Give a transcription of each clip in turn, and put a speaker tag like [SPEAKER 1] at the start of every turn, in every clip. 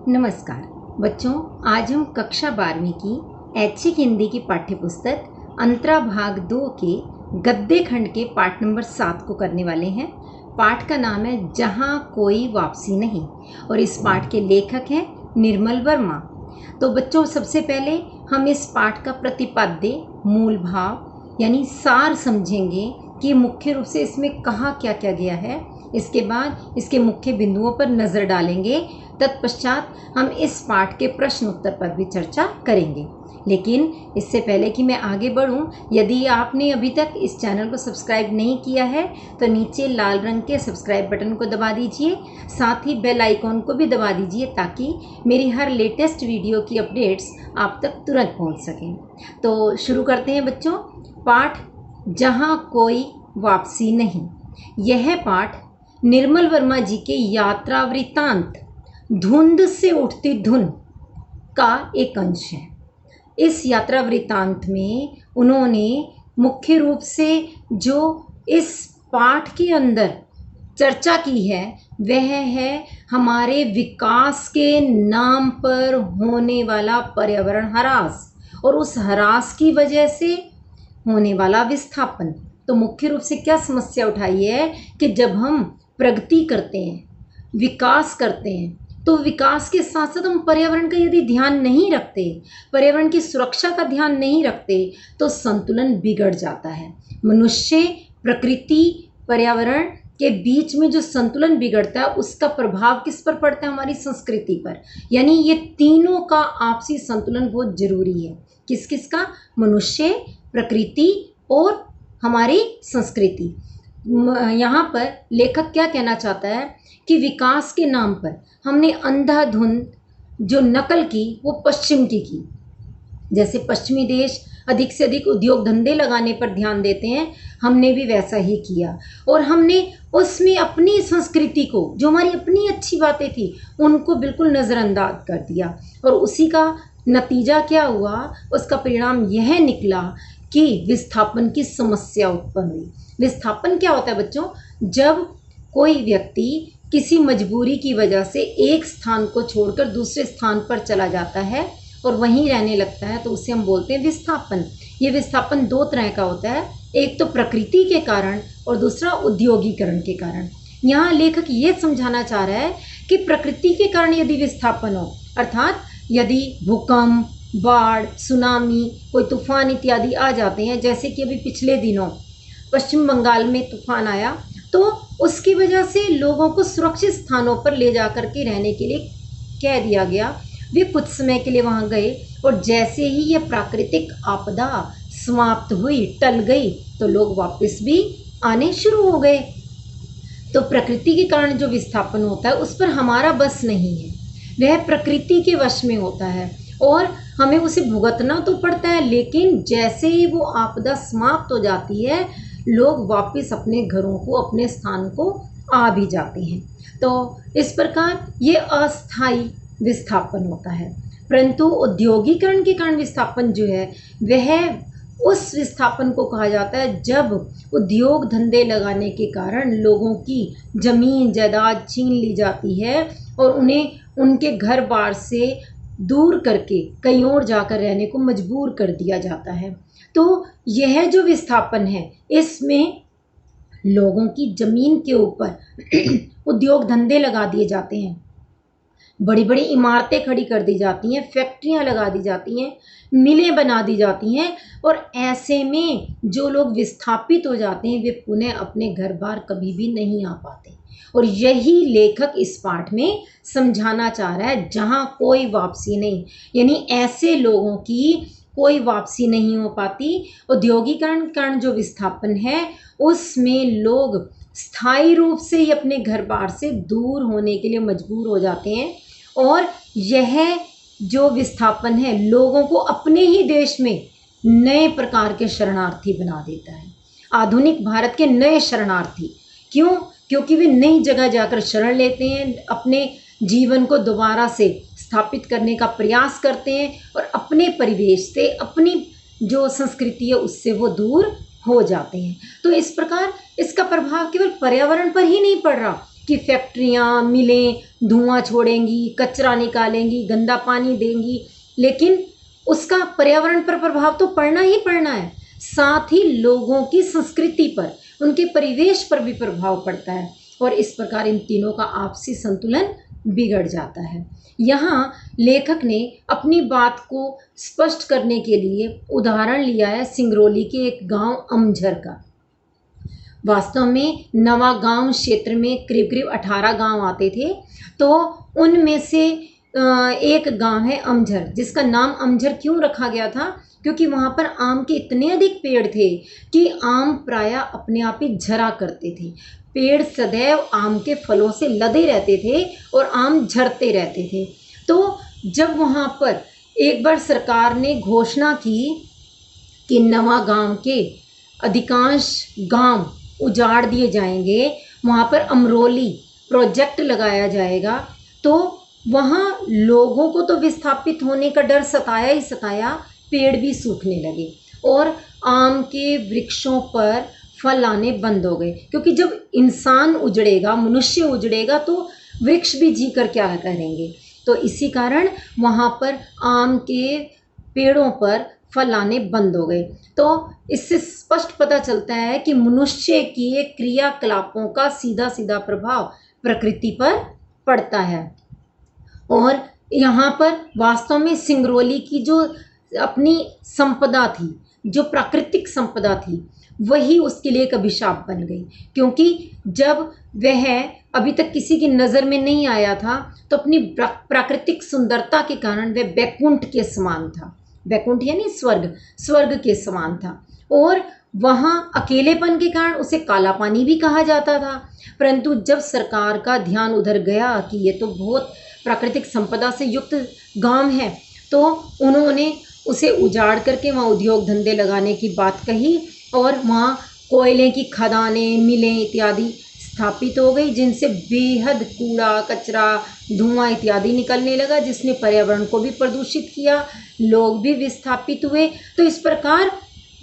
[SPEAKER 1] नमस्कार बच्चों, आज हम कक्षा 12वीं की ऐच्छिक हिंदी की पाठ्यपुस्तक अंतरा भाग 2 के गद्य खंड के पाठ नंबर 7 को करने वाले हैं। पाठ का नाम है जहाँ कोई वापसी नहीं और इस पाठ के लेखक हैं निर्मल वर्मा। तो बच्चों, सबसे पहले हम इस पाठ का प्रतिपाद्य, मूल भाव यानी सार समझेंगे कि मुख्य रूप से इसमें कहा क्या क्या गया है। इसके बाद इसके मुख्य बिंदुओं पर नज़र डालेंगे। तत्पश्चात हम इस पाठ के प्रश्न उत्तर पर भी चर्चा करेंगे। लेकिन इससे पहले कि मैं आगे बढ़ूं, यदि आपने अभी तक इस चैनल को सब्सक्राइब नहीं किया है तो नीचे लाल रंग के सब्सक्राइब बटन को दबा दीजिए, साथ ही बेल आइकॉन को भी दबा दीजिए ताकि मेरी हर लेटेस्ट वीडियो की अपडेट्स आप तक तुरंत पहुंच सकें। तो शुरू करते हैं बच्चों। पाठ जहां कोई वापसी नहीं। यह पाठ निर्मल वर्मा जी के यात्रा वृत्तांत धुंध से उठती धुन का एक अंश है। इस यात्रा वृत्तांत में उन्होंने मुख्य रूप से जो इस पाठ के अंदर चर्चा की है वह है हमारे विकास के नाम पर होने वाला पर्यावरण ह्रास और उस ह्रास की वजह से होने वाला विस्थापन। तो मुख्य रूप से क्या समस्या उठाई है कि जब हम प्रगति करते हैं, विकास करते हैं, तो विकास के साथ साथ हम पर्यावरण का यदि ध्यान नहीं रखते, पर्यावरण की सुरक्षा का ध्यान नहीं रखते तो संतुलन बिगड़ जाता है। मनुष्य, प्रकृति, पर्यावरण के बीच में जो संतुलन बिगड़ता है उसका प्रभाव किस पर पड़ता है? हमारी संस्कृति पर। यानी ये तीनों का आपसी संतुलन बहुत जरूरी है। किस किस का? मनुष्य, प्रकृति और हमारी संस्कृति। यहाँ पर लेखक क्या कहना चाहता है कि विकास के नाम पर हमने अंधाधुंध जो नकल की वो पश्चिम की। जैसे पश्चिमी देश अधिक से अधिक उद्योग धंधे लगाने पर ध्यान देते हैं, हमने भी वैसा ही किया और हमने उसमें अपनी संस्कृति को, जो हमारी अपनी अच्छी बातें थी, उनको बिल्कुल नज़रअंदाज कर दिया। और उसी का नतीजा क्या हुआ? उसका परिणाम यह निकला कि विस्थापन की समस्या उत्पन्न हुई। विस्थापन क्या होता है बच्चों? जब कोई व्यक्ति किसी मजबूरी की वजह से एक स्थान को छोड़कर दूसरे स्थान पर चला जाता है और वहीं रहने लगता है तो उसे हम बोलते हैं विस्थापन। ये विस्थापन दो तरह का होता है, एक तो प्रकृति के कारण और दूसरा उद्योगीकरण के कारण। यहाँ लेखक ये समझाना चाह रहा है कि प्रकृति के कारण यदि विस्थापन हो, अर्थात यदि भूकंप, बाढ़, सुनामी, कोई तूफान इत्यादि आ जाते हैं, जैसे कि अभी पिछले दिनों पश्चिम बंगाल में तूफान आया, तो उसकी वजह से लोगों को सुरक्षित स्थानों पर ले जाकर के रहने के लिए कह दिया गया। वे कुछ समय के लिए वहां गए और जैसे ही यह प्राकृतिक आपदा समाप्त हुई, टल गई, तो लोग वापस भी आने शुरू हो गए। तो प्रकृति के कारण जो विस्थापन होता है उस पर हमारा बस नहीं है, वह प्रकृति के वश में होता है और हमें उसे भुगतना तो पड़ता है। लेकिन जैसे ही वो आपदा समाप्त हो जाती है, लोग वापस अपने घरों को, अपने स्थान को आ भी जाते हैं। तो इस प्रकार ये अस्थायी विस्थापन होता है। परंतु औद्योगिकरण के कारण विस्थापन जो है वह उस विस्थापन को कहा जाता है जब उद्योग धंधे लगाने के कारण लोगों की जमीन जायदाद छीन ली जाती है और उन्हें उनके घर बार से दूर करके कहीं और जाकर रहने को मजबूर कर दिया जाता है। तो यह जो विस्थापन है, इसमें लोगों की जमीन के ऊपर उद्योग धंधे लगा दिए जाते हैं, बड़ी बड़ी इमारतें खड़ी कर दी जाती हैं, फैक्ट्रियां लगा दी जाती हैं, मिलें बना दी जाती हैं और ऐसे में जो लोग विस्थापित हो जाते हैं वे पुनः अपने घर बार कभी भी नहीं आ पाते। और यही लेखक इस पाठ में समझाना चाह रहा है, जहां कोई वापसी नहीं, यानी ऐसे लोगों की कोई वापसी नहीं हो पाती। औद्योगिकरण के कारण जो विस्थापन है उसमें लोग स्थायी रूप से ही अपने घर बार से दूर होने के लिए मजबूर हो जाते हैं और यह जो विस्थापन है लोगों को अपने ही देश में नए प्रकार के शरणार्थी बना देता है। आधुनिक भारत के नए शरणार्थी। क्यों? क्योंकि वे नई जगह जाकर शरण लेते हैं, अपने जीवन को दोबारा से स्थापित करने का प्रयास करते हैं और अपने परिवेश से, अपनी जो संस्कृति है उससे वो दूर हो जाते हैं। तो इस प्रकार इसका प्रभाव केवल पर्यावरण पर ही नहीं पड़ रहा, कि फैक्ट्रियाँ, मिलें धुआं छोड़ेंगी, कचरा निकालेंगी, गंदा पानी देंगी, लेकिन उसका पर्यावरण पर प्रभाव तो पड़ना ही पड़ना है। साथ ही लोगों की संस्कृति पर, उनके परिवेश पर भी प्रभाव पड़ता है और इस प्रकार इन तीनों का आपसी संतुलन बिगड़ जाता है। यहाँ लेखक ने अपनी बात को स्पष्ट करने के लिए उदाहरण लिया है सिंगरौली के एक गांव अमझर का। वास्तव में नवागांव क्षेत्र में करीब करीब 18 गांव आते थे, तो उनमें से एक गांव है अमझर, जिसका नाम अमझर क्यों रखा गया था, क्योंकि वहाँ पर आम के इतने अधिक पेड़ थे कि आम प्रायः अपने आप ही झरा करते थे। पेड़ सदैव आम के फलों से लदे रहते थे और आम झरते रहते थे। तो जब वहाँ पर एक बार सरकार ने घोषणा की कि नवागांव के अधिकांश गांव उजाड़ दिए जाएंगे, वहाँ पर अमरोली प्रोजेक्ट लगाया जाएगा, तो वहाँ लोगों को तो विस्थापित होने का डर सताया ही सताया, पेड़ भी सूखने लगे और आम के वृक्षों पर फल आने बंद हो गए। क्योंकि जब इंसान उजड़ेगा, मनुष्य उजड़ेगा, तो वृक्ष भी जी कर क्या करेंगे। तो इसी कारण वहाँ पर आम के पेड़ों पर फल आने बंद हो गए। तो इससे स्पष्ट पता चलता है कि मनुष्य की क्रियाकलापों का सीधा सीधा प्रभाव प्रकृति पर पड़ता है। और यहाँ पर वास्तव में सिंगरौली की जो अपनी संपदा थी, जो प्राकृतिक संपदा थी, वही उसके लिए एक अभिशाप बन गई। क्योंकि जब वह अभी तक किसी की नज़र में नहीं आया था, तो अपनी प्राकृतिक सुंदरता के कारण वह बैकुंठ के समान था। बैकुंठ यानी स्वर्ग, स्वर्ग के समान था। और वहाँ अकेलेपन के कारण उसे काला पानी भी कहा जाता था। परंतु जब सरकार का ध्यान उधर गया कि ये तो बहुत प्राकृतिक संपदा से युक्त गांव है, तो उन्होंने उसे उजाड़ करके वहाँ उद्योग धंधे लगाने की बात कही और वहाँ कोयले की खदानें, मिलें इत्यादि स्थापित हो गई, जिनसे बेहद कूड़ा कचरा, धुआं इत्यादि निकलने लगा, जिसने पर्यावरण को भी प्रदूषित किया, लोग भी विस्थापित हुए। तो इस प्रकार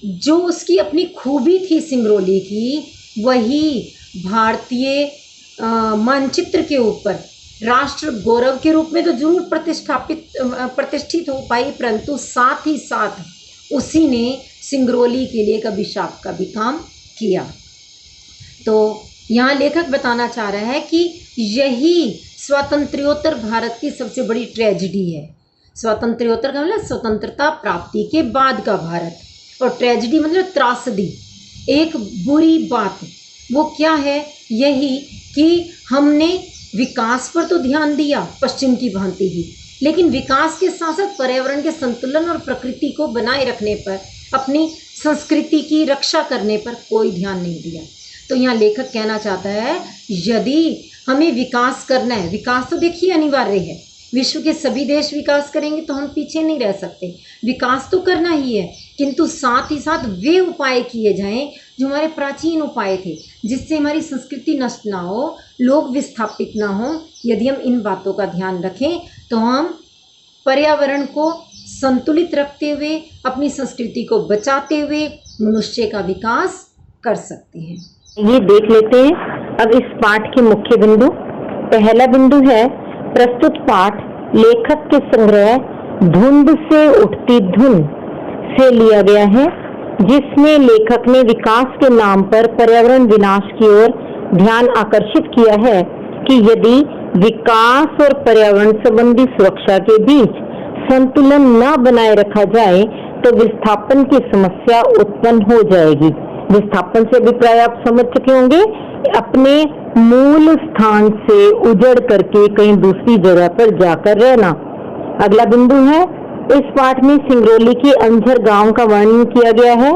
[SPEAKER 1] जो उसकी अपनी खूबी थी सिंगरौली की, वही भारतीय मानचित्र के ऊपर राष्ट्र गौरव के रूप में तो जरूर प्रतिष्ठित हो पाई, परंतु साथ ही साथ उसी ने सिंगरौली के लिए एक अभिशाप का भी काम किया। तो यहाँ लेखक बताना चाह रहा है कि यही स्वातंत्र्योत्तर भारत की सबसे बड़ी ट्रेजेडी है। स्वातंत्र्योत्तर का मतलब स्वतंत्रता प्राप्ति के बाद का भारत, और ट्रेजेडी मतलब त्रासदी, एक बुरी बात। वो क्या है? यही कि हमने विकास पर तो ध्यान दिया पश्चिम की भांति ही, लेकिन विकास के साथ साथ पर्यावरण के संतुलन और प्रकृति को बनाए रखने पर, अपनी संस्कृति की रक्षा करने पर कोई ध्यान नहीं दिया। तो यहाँ लेखक कहना चाहता है, यदि हमें विकास करना है, विकास तो देखिए अनिवार्य है, विश्व के सभी देश विकास करेंगे तो हम पीछे नहीं रह सकते, विकास तो करना ही है, किंतु साथ ही साथ वे उपाय किए जाएं जो हमारे प्राचीन उपाय थे, जिससे हमारी संस्कृति नष्ट ना हो, लोग विस्थापित ना हो। यदि हम इन बातों का ध्यान रखें तो हम पर्यावरण को संतुलित रखते हुए, अपनी संस्कृति को बचाते हुए मनुष्य का विकास कर सकते हैं।
[SPEAKER 2] ये देख लेते हैं अब इस पाठ के मुख्य बिंदु। पहला बिंदु है, प्रस्तुत पाठ लेखक के संग्रह धुंध से उठती धुन से लिया गया है, जिसमें लेखक ने विकास के नाम पर पर्यावरण विनाश की ओर ध्यान आकर्षित किया है कि यदि विकास और पर्यावरण संबंधी सुरक्षा के बीच संतुलन न बनाए रखा जाए तो विस्थापन की समस्या उत्पन्न हो जाएगी। विस्थापन से अभिप्राय आप समझ चुके होंगे, अपने मूल स्थान से उजड़ करके कहीं दूसरी जगह पर जाकर रहना। अगला बिंदु है, इस पाठ में सिंगरौली के अमझर गांव का वर्णन किया गया है,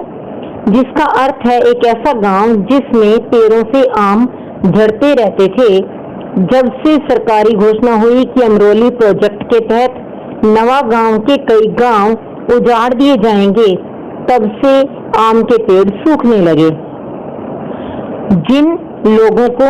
[SPEAKER 2] जिसका अर्थ है एक ऐसा गांव जिसमें पेड़ों से आम झड़ते रहते थे। जब से सरकारी घोषणा हुई कि अमरोली प्रोजेक्ट के तहत नवागांव के कई गांव उजाड़ दिए जाएंगे, तब से आम के पेड़ सूखने लगे। जिन लोगों को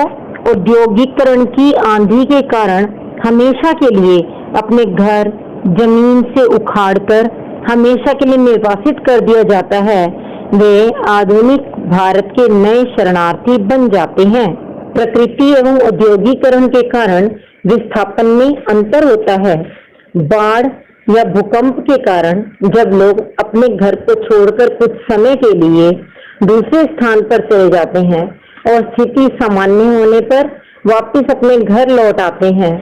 [SPEAKER 2] औद्योगिकरण की आंधी के कारण हमेशा के लिए अपने घर जमीन से उखाड़कर हमेशा के लिए निर्वासित कर दिया जाता है, वे आधुनिक भारत के नए शरणार्थी बन जाते हैं। प्रकृति एवं औद्योगिकरण के कारण विस्थापन में अंतर होता है। बाढ़ या भूकंप के कारण जब लोग अपने घर को छोड़कर कुछ समय के लिए दूसरे स्थान पर चले जाते हैं और स्थिति सामान्य होने पर वापस अपने घर लौट आते हैं,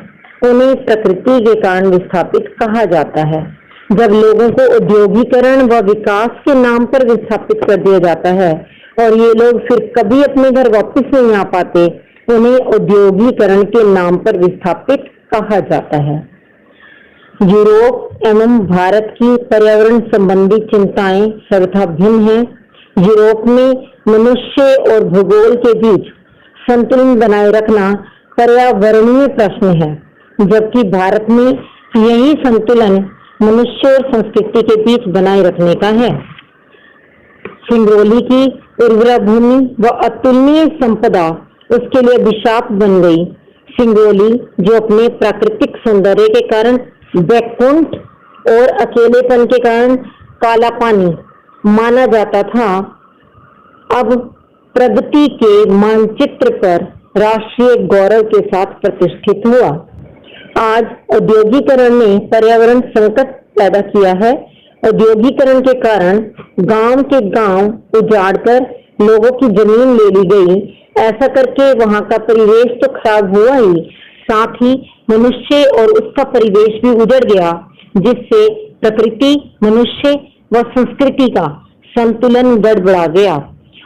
[SPEAKER 2] उन्हें प्रकृति के कारण विस्थापित कहा जाता है। जब लोगों को औद्योगिकरण व विकास के नाम पर विस्थापित कर दिया जाता है और ये लोग फिर कभी अपने घर वापस नहीं आ पाते, उन्हें औद्योगिकरण के नाम पर विस्थापित कहा जाता है। यूरोप एवं भारत की पर्यावरण संबंधी चिंताएं सर्वथा भिन्न हैं। यूरोप में मनुष्य और भूगोल के बीच संतुलन बनाए रखना पर्यावरणीय प्रश्न है, जबकि भारत में यही संतुलन मनुष्य और संस्कृति के बीच बनाए रखने का है। सिंगरौली की उर्वरा भूमि व अतुलनीय संपदा उसके लिए अभिशाप बन गई। सिंगरौली जो अपने प्राकृतिक सौंदर्य के कारण बैकुंठ और अकेलेपन के कारण काला पानी माना जाता था, अब प्रगति के मानचित्र पर राष्ट्रीय गौरव के साथ प्रतिष्ठित हुआ। आज औद्योगिकरण ने पर्यावरण संकट पैदा किया है। औद्योगिकरण के कारण गांव के गांव उजाड़कर लोगों की जमीन ले ली गई। ऐसा करके वहां का परिवेश तो खराब हुआ ही, साथ ही मनुष्य और उसका परिवेश भी उजड़ गया, जिससे प्रकृति, मनुष्य व संस्कृति का संतुलन गड़बड़ा गया।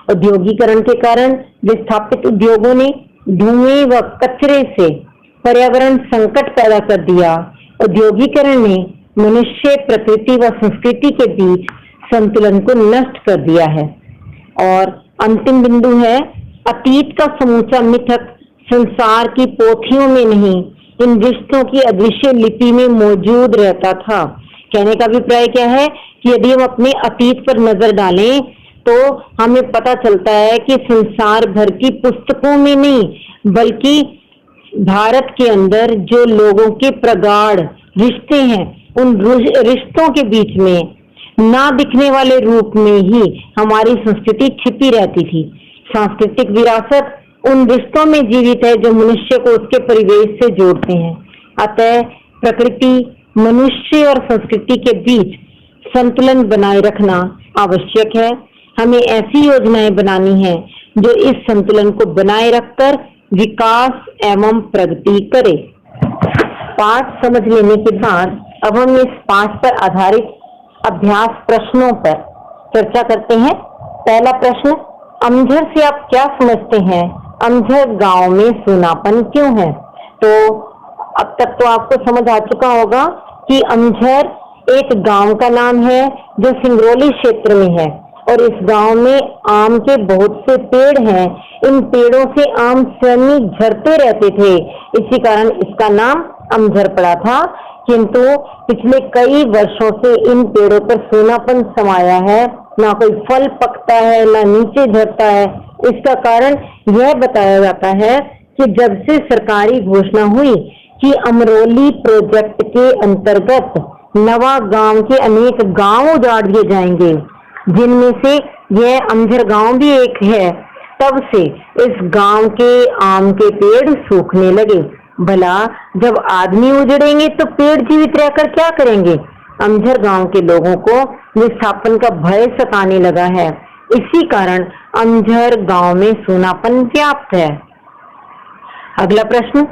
[SPEAKER 2] औद्योगिकरण के कारण विस्थापित उद्योगों ने धुएं व कचरे से पर्यावरण संकट पैदा कर दिया। औद्योगिकरण ने मनुष्य, प्रकृति व संस्कृति के बीच संतुलन को नष्ट कर दिया है। और अंतिम बिंदु है, अतीत का समूचा मिथक संसार की पोथियों में नहीं, इन रिश्तों की अदृश्य लिपि में मौजूद रहता था। कहने का अभिप्राय क्या है कि यदि हम अपने अतीत पर नजर डालें तो हमें पता चलता है कि संसार भर की पुस्तकों में नहीं, बल्कि भारत के अंदर जो लोगों के प्रगाढ़ रिश्ते हैं, उन रिश्तों के बीच में ना दिखने वाले रूप में ही हमारी संस्कृति छिपी रहती थी। सांस्कृतिक विरासत उन रिश्तों में जीवित है जो मनुष्य को उसके परिवेश से जोड़ते हैं। अतः प्रकृति, मनुष्य और संस्कृति के बीच संतुलन बनाए रखना आवश्यक है। हमें ऐसी योजनाएं बनानी है जो इस संतुलन को बनाए रखकर विकास एवं प्रगति करे। पाठ समझ लेने के बाद अब हम इस पाठ पर आधारित अभ्यास प्रश्नों पर चर्चा करते हैं। पहला प्रश्न, अमझर से आप क्या समझते हैं? अमझर गांव में सूनापन क्यों है? तो अब तक तो आपको समझ आ चुका होगा कि अमझर एक गांव का नाम है जो सिंगरौली क्षेत्र में है और इस गांव में आम के बहुत से पेड़ हैं। इन पेड़ों से आम स्वयं झरते रहते थे, इसी कारण इसका नाम अमझर पड़ा था। किंतु पिछले कई वर्षों से इन पेड़ों पर सूनापन समाया है, ना कोई फल पकता है, ना नीचे झरता है। इसका कारण यह बताया जाता है कि जब से सरकारी घोषणा हुई कि अमरोली प्रोजेक्ट के अंतर्गत नवा गांव के अनेक गांव उजाड़ दिए जाएंगे, जिनमें से यह अमझर गांव भी एक है, तब से इस गांव के आम के पेड़ सूखने लगे। भला जब आदमी उजड़ेंगे तो पेड़ जीवित रहकर क्या करेंगे? अमझर गांव के लोगों को विस्थापन का भय सताने लगा है। इसी कारण अमझर गांव में सूनापन व्याप्त है। अगला प्रश्न,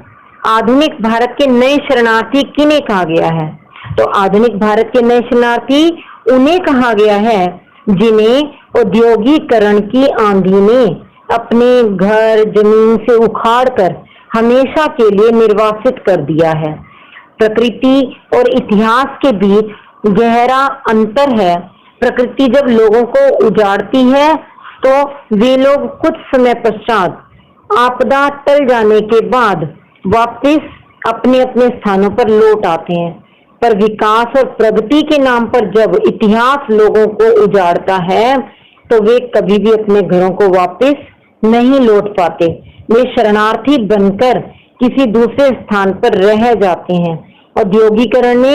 [SPEAKER 2] आधुनिक भारत के नए शरणार्थी किन्हें कहा गया है? तो आधुनिक भारत के नए शरणार्थी उन्हें कहा गया है जिन्हें औद्योगिकरण की आंधी ने अपने घर जमीन से उखाड़कर हमेशा के लिए निर्वासित कर दिया है। प्रकृति और इतिहास के बीच गहरा अंतर है। प्रकृति जब लोगों को उजाड़ती है तो वे लोग कुछ समय पश्चात आपदा टल जाने के बाद वापस अपने अपने स्थानों पर लौट आते हैं। पर विकास और प्रगति के नाम पर जब इतिहास लोगों को उजाड़ता है तो वे कभी भी अपने घरों को वापस नहीं लौट पाते। वे शरणार्थी बनकर किसी दूसरे स्थान पर रह जाते हैं। औद्योगिकरण ने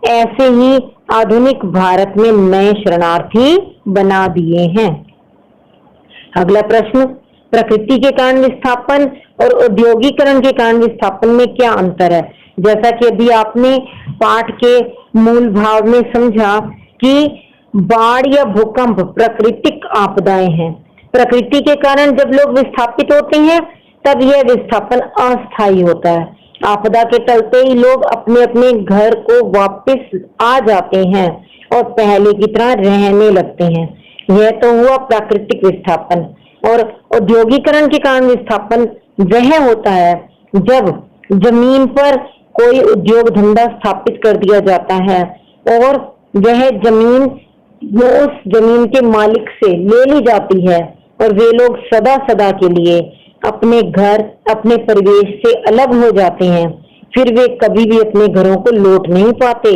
[SPEAKER 2] ऐसे ही आधुनिक भारत में नए शरणार्थी बना दिए हैं। अगला प्रश्न, प्रकृति के कारण विस्थापन और औद्योगिकरण के कारण विस्थापन में क्या अंतर है। जैसा कि अभी आपने पाठ के मूल भाव में समझा कि बाढ़ या भूकंप प्राकृतिक आपदाएं हैं। प्रकृति के कारण जब लोग विस्थापित होते हैं तब यह विस्थापन अस्थायी होता है। आपदा के टलते ही लोग अपने अपने घर को वापस आ जाते हैं और पहले की तरह रहने लगते हैं। यह तो हुआ प्राकृतिक विस्थापन। और औद्योगिकरण के कारण विस्थापन वह होता है जब जमीन पर कोई उद्योग धंधा स्थापित कर दिया जाता है और वह जमीन उस जमीन के मालिक से ले ली जाती है और वे लोग सदा सदा के लिए अपने घर, अपने परिवेश से अलग हो जाते हैं। फिर वे कभी भी अपने घरों को लौट नहीं पाते।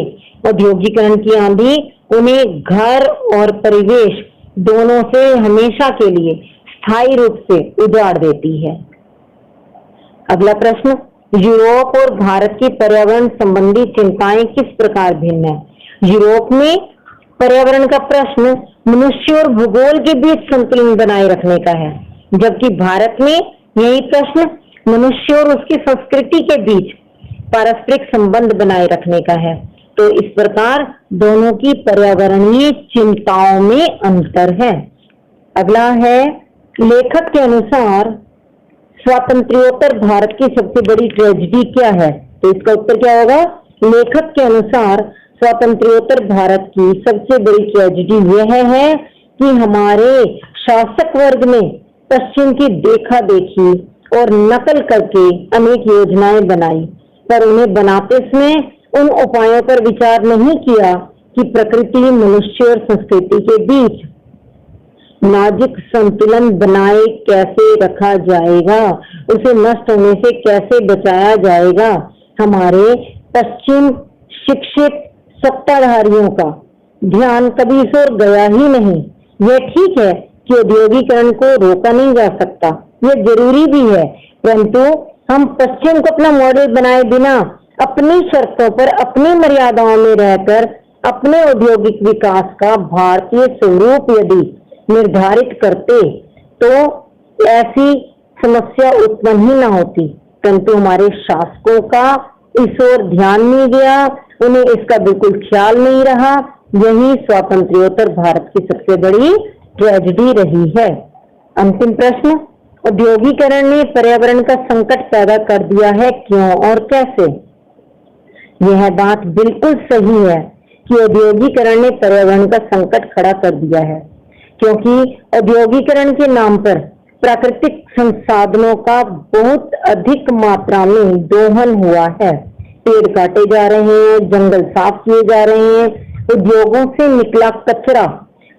[SPEAKER 2] औद्योगिकरण की आंधी उन्हें घर और परिवेश दोनों से हमेशा के लिए स्थायी रूप से उजाड़ देती है। अगला प्रश्न, यूरोप और भारत की पर्यावरण संबंधी चिंताएं किस प्रकार भिन्न है। यूरोप में पर्यावरण का प्रश्न मनुष्य और भूगोल के बीच संतुलन बनाए रखने का है, जबकि भारत में यही प्रश्न मनुष्य और उसकी संस्कृति के बीच पारस्परिक संबंध बनाए रखने का है। तो इस प्रकार दोनों की पर्यावरणीय चिंताओं में अंतर है। अगला है, लेखक के अनुसार स्वातंत्र्योत्तर भारत की सबसे बड़ी ट्रेजेडी क्या है। तो इसका उत्तर क्या होगा। लेखक के अनुसार स्वातंत्र्योत्तर भारत की सबसे बड़ी ट्रेजेडी यह है कि हमारे शासक वर्ग ने पश्चिम की देखा देखी और नकल करके अनेक योजनाएं बनाई, पर उन्हें बनाते समय उन उपायों पर विचार नहीं किया कि प्रकृति, मनुष्य और संस्कृति के बीच नाजुक संतुलन बनाए कैसे रखा जाएगा, उसे नष्ट होने से कैसे बचाया जाएगा। हमारे पश्चिम शिक्षित सत्ताधारियों का ध्यान कभी इस ओर गया ही नहीं। यह ठीक है कि औद्योगिकरण को रोका नहीं जा सकता, यह जरूरी भी है, परंतु हम पश्चिम को अपना मॉडल बनाए बिना अपनी शर्तों पर, अपनी मर्यादाओं में रहकर अपने औद्योगिक विकास का भारतीय स्वरूप यदि निर्धारित करते तो ऐसी समस्या उत्पन्न ही ना होती। परंतु हमारे शासकों का इस ओर ध्यान नहीं गया, उन्हें इसका बिल्कुल ख्याल नहीं रहा। यही स्वातंत्र्योत्तर भारत की सबसे बड़ी ट्रेजेडी रही है। अंतिम प्रश्न, औद्योगिकरण ने पर्यावरण का संकट पैदा कर दिया है, क्यों और कैसे। यह बात बिल्कुल सही है कि औद्योगिकरण ने पर्यावरण का संकट खड़ा कर दिया है, क्योंकि औद्योगिकरण के नाम पर प्राकृतिक संसाधनों का बहुत अधिक मात्रा में दोहन हुआ है। पेड़ काटे जा रहे हैं, जंगल साफ किए जा रहे हैं, उद्योगों से निकला कचरा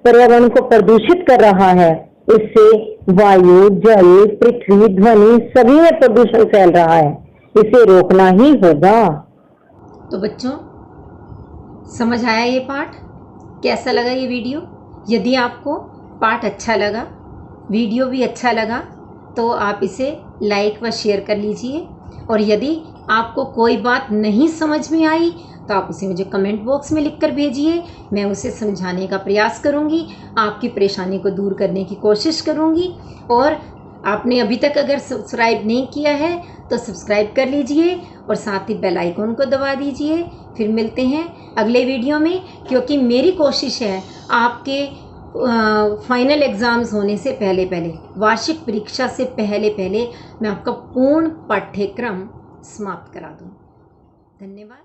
[SPEAKER 2] पर्यावरण को प्रदूषित कर रहा है। इससे वायु, जल, पृथ्वी, ध्वनि सभी में प्रदूषण फैल रहा है। इसे रोकना ही होगा।
[SPEAKER 1] तो बच्चों, समझ आया ये पाठ? कैसा लगा ये वीडियो? यदि आपको पाठ अच्छा लगा, वीडियो भी अच्छा लगा, तो आप इसे लाइक व शेयर कर लीजिए। और यदि आपको कोई बात नहीं समझ में आई तो आप उसे मुझे कमेंट बॉक्स में लिखकर भेजिए। मैं उसे समझाने का प्रयास करूंगी, आपकी परेशानी को दूर करने की कोशिश करूंगी। और आपने अभी तक अगर सब्सक्राइब नहीं किया है तो सब्सक्राइब कर लीजिए और साथ ही बेल आइकन को दबा दीजिए। फिर मिलते हैं अगले वीडियो में, क्योंकि मेरी कोशिश है आपके फाइनल एग्ज़ाम्स होने से पहले पहले, वार्षिक परीक्षा से पहले पहले मैं आपका पूर्ण पाठ्यक्रम समाप्त करा दूँ। धन्यवाद।